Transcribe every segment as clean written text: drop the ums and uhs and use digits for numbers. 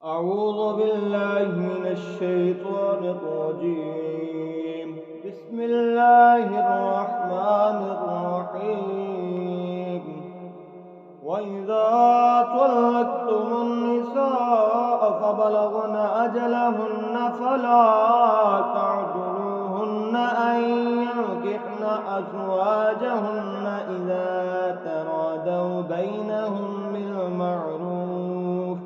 أعوذ بالله من الشيطان الرجيم. بسم الله الرحمن الرحيم. وإذا طلقتم النساء فبلغن أجلهن فلا تعذروهن أن ينكحن أزواجهن إذا تراضوا بينهم بالمعروف،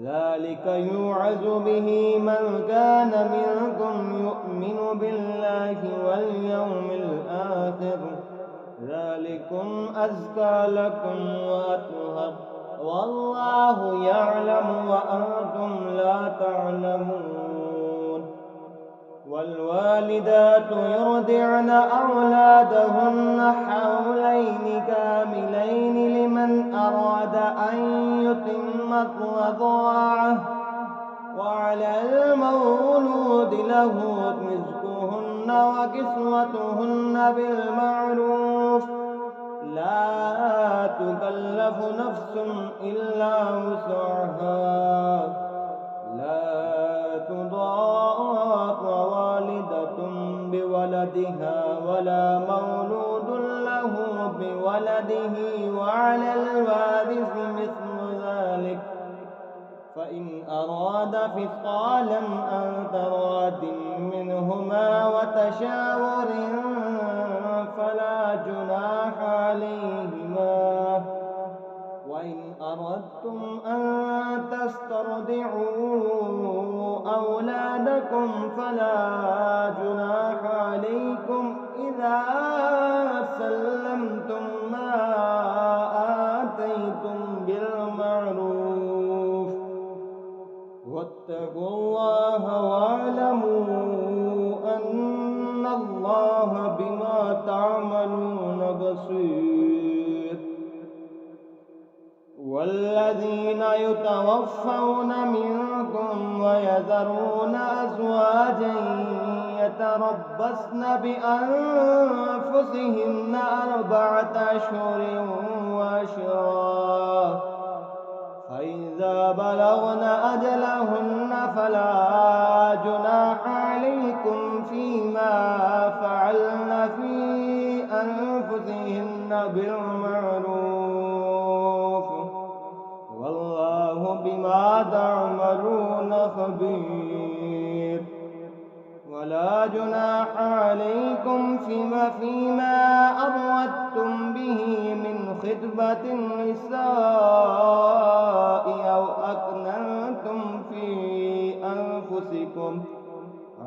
ذلك يوعظ به من كان منكم يؤمن بالله واليوم الآخر، ذلكم أزكى لكم وأطهر، والله يعلم وأنتم لا تعلمون. والوالدات يرضعن أولادهن حولين كاملين لمن أراد أن يتم الرضاعة، وعلى المولود له رزقهن وكسوتهن بالمعروف، لا تكلف نفس إلا وسعها، لا تضار والدة بولدها ولا مولود له بولده، وعلى الوارث مثل ذلك، فإن أراد فصالا عن تراض منهما وتشاور فلا جناح عليهما. وإن أردتم أن تسترضعوا أولادكم فلا جناح عليكم إذا سلمتم ما آتيتم بالمعروف، واتقوا الله واعلموا أن الله بما تعملون بصير. والذين يتوفون منكم ويذرون أزواجا يتربصن بأنفسهن 4 أشهر وعشرا، فإذا بلغن أجلهن فلا جناح عليكم فيما فعلن في أنفسهن بالمعروف، والله بما تعملون خبير. ولا جناح عليكم فيما أردتم به من خطبة النساء أو أكننتم في أنفسكم،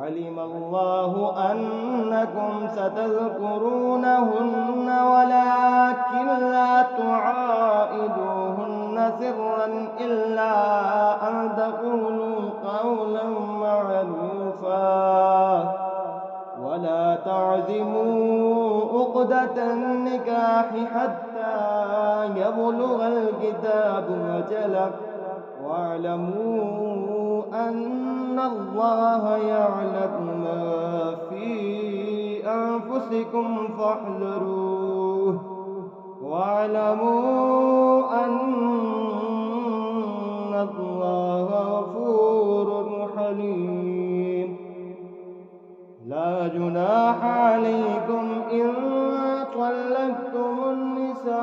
علم الله أنكم ستذكرونهن ولكن لا تعائدوهن سرا إلا أن تقولوا قولا معروفا، ولا تعزموا عقدة النكاح حتى يبلغ الكتاب أجله، واعلموا أن الله يعلم ما في أنفسكم فاحذروه، واعلموا أن الله غفور حليم. لا جناح عليكم إن طلقتم النساء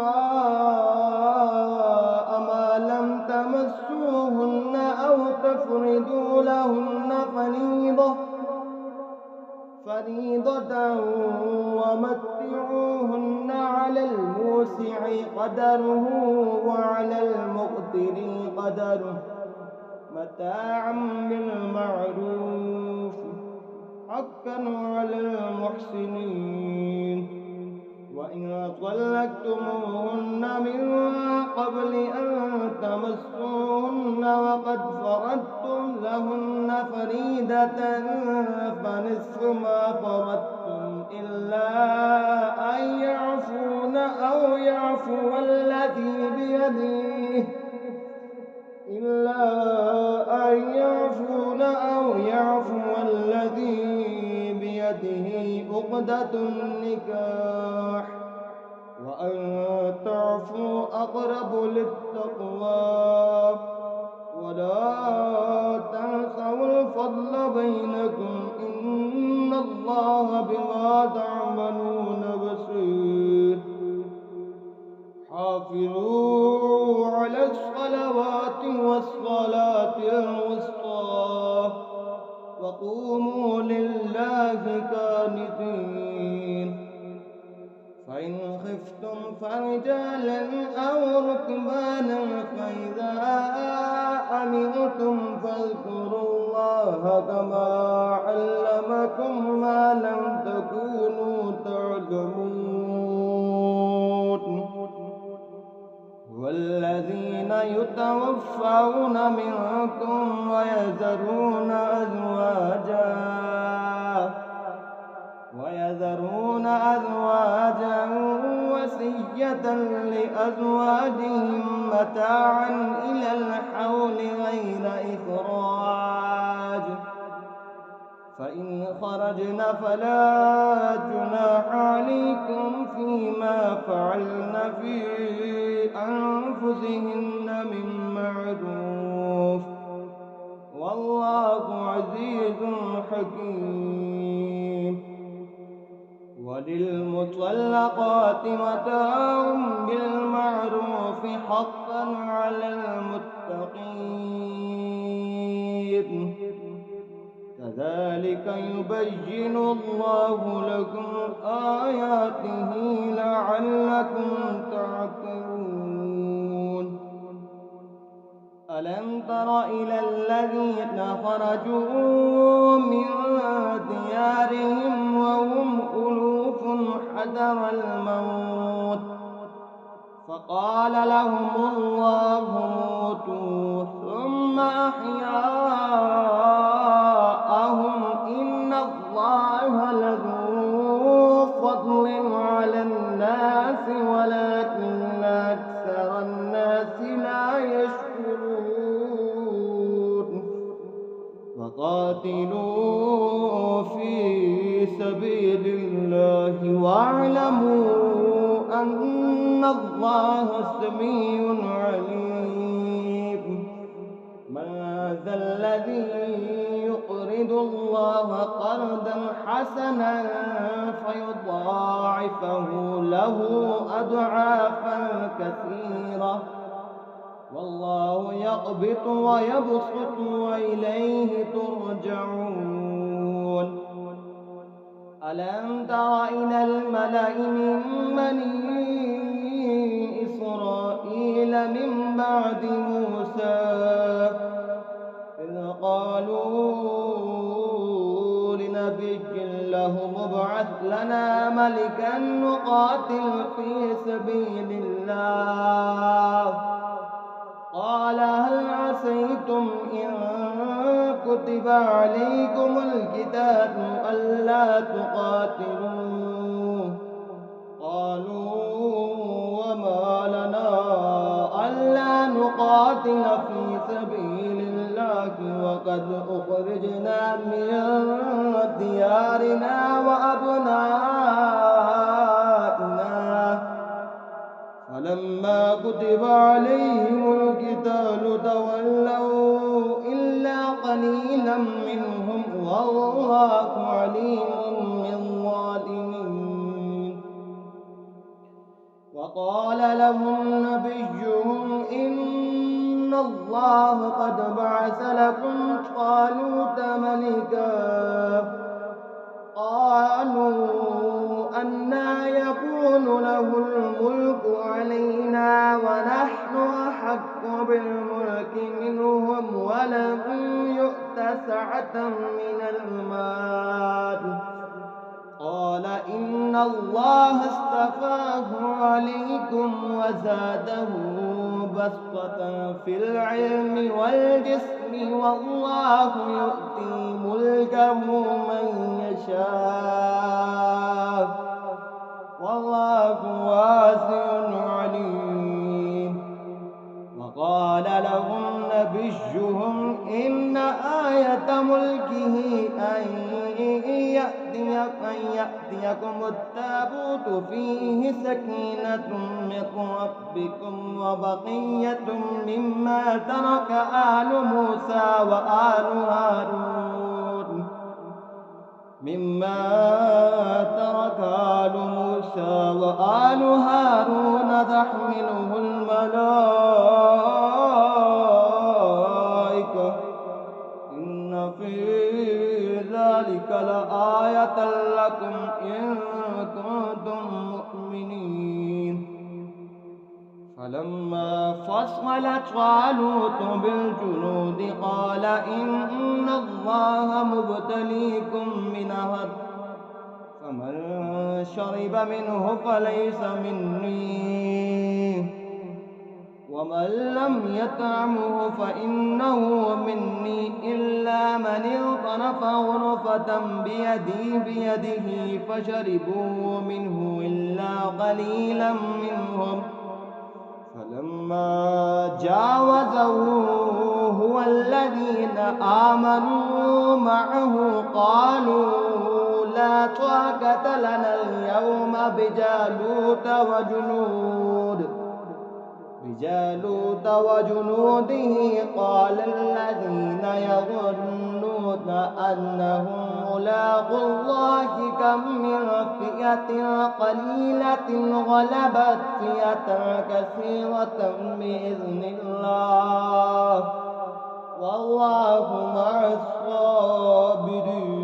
ما لم تمسوهن أو تفرضوا لهن فريضة، ومتعوهن على الموسع قدره وعلى المقتر قدره متاعا بالمعروف، حقا على المحسنين. وإن طلقتموهن من قبل أن تمسوهن وقد فرضتم لهن فريضة فنصف ما فرضتم إلا أن يعفون أو يعفو الذي بيده عقدة النكاح، وأن تعفوا أقرب للتقوى، ولا والصلاة الوسطى وقوموا لله قانتين. فإن خفتم فرجالا أو ركبانا فإذا أمنتم فاذكروا الله كما علمكم ما لم تكونوا تعلمون. والذين يتوفون منكم ويذرون أزواجا وصية لأزواجهم متاعا إلى الحول غير إخراج، فإن خرجن فلا جناح عليكم فيما فعلن في أنفسهن من معروف، والله عزيز حكيم. وللمطلقات متاع بالمعروف حقا على المتقين. كذلك يبين الله لكم آياته لعلكم تعقلون. ألم تر إلى الذين خرجوا من ديارهم وهم ألوف حذر الموت فقال لهم الله موتوا ثم أحياهم إن الله لذو فضل على الناس ولكن أكثر الناس لا يشكرون. وقاتلوا في سبيل الله واعلموا أن الله سميع عليم. من ذا الذي يقرض الله قرضا حسنا فيضاعفه له أضعافا كثيرة، والله يقبض ويبسط وإليه ترجعون. ألم تر إلى الملأ من بني إسرائيل من بعد موسى إذ قالوا لنبي له ابعث لنا ملكا نقاتل في سبيل الله. قال هل عسيتم إن كتب عليكم القتال ألا تقاتلوا؟ قالوا وما لنا ألا نقاتل في سبيل الله وقد أخرجنا من ديارنا وأبنائنا. فلما كتب عليهم القتال تولوا إلا قليلا منهم والله عليم بالظالمين. وقال لهم نبيهم إن الله قد بعث لكم طالوت ملكا. قالوا أنى يكون له الملك علينا ونحن أحق بالملك منهم ولم يؤت سعة من المال. قال إن الله اصطفاه عليكم وزاده بسطة في العلم والجسم والله يؤتي ملكه من يشاء والله واسع عليم. وقال لهم نبيهم إن آية ملكه أن يأتيكم التابوت فيه سكينة من ربكم وبقية مما ترك آل موسى وآل هارون تحمله الملائكة أراكم إن كنتم مؤمنين. فلما فصلت طالوت بالجنود قال إن الله مبتليكم بنهر فمن شرب منه فليس مني ومن لم يطعمه فإنه مني إلا من اغترف غرفة بيده فشربوا منه إلا قليلا منهم. فلما جاوزه هو الذين آمنوا معه قالوا لا طاقة لنا اليوم بجالوت وجنوده. قال الذين يظنون أنهم ملاقو الله كم من فئة قليلة غلبت فئة كثيرة بإذن الله والله مع الصابرين.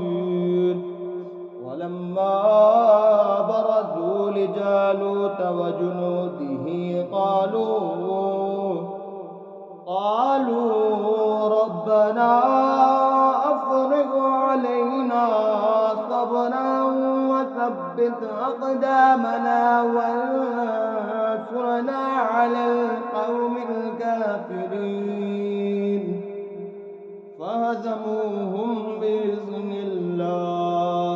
ولما برزوا لجالوت وجنوده قالوا ربنا أفرغ علينا صبرا وثبت أقدامنا وانصرنا على القوم الكافرين. فهزموهم بإذن الله.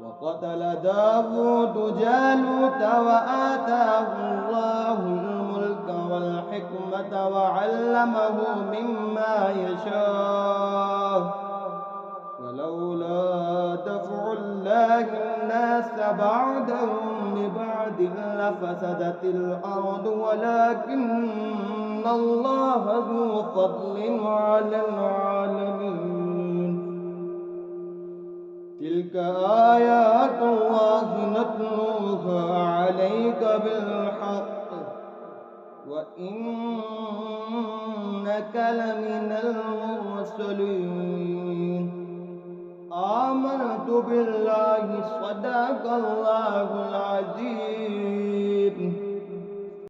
وقتل داود جالوت وآتاه الله الملك والحكمة وعلمه مما يشاء. ولولا دفع الله الناس بعضهم ببعض لفسدت الأرض ولكن الله ذو فضل على العالمين. تلك آيات الله نتلوها عليك بالحق وإنك لمن المرسلين. آمنت بالله صدق الله العظيم.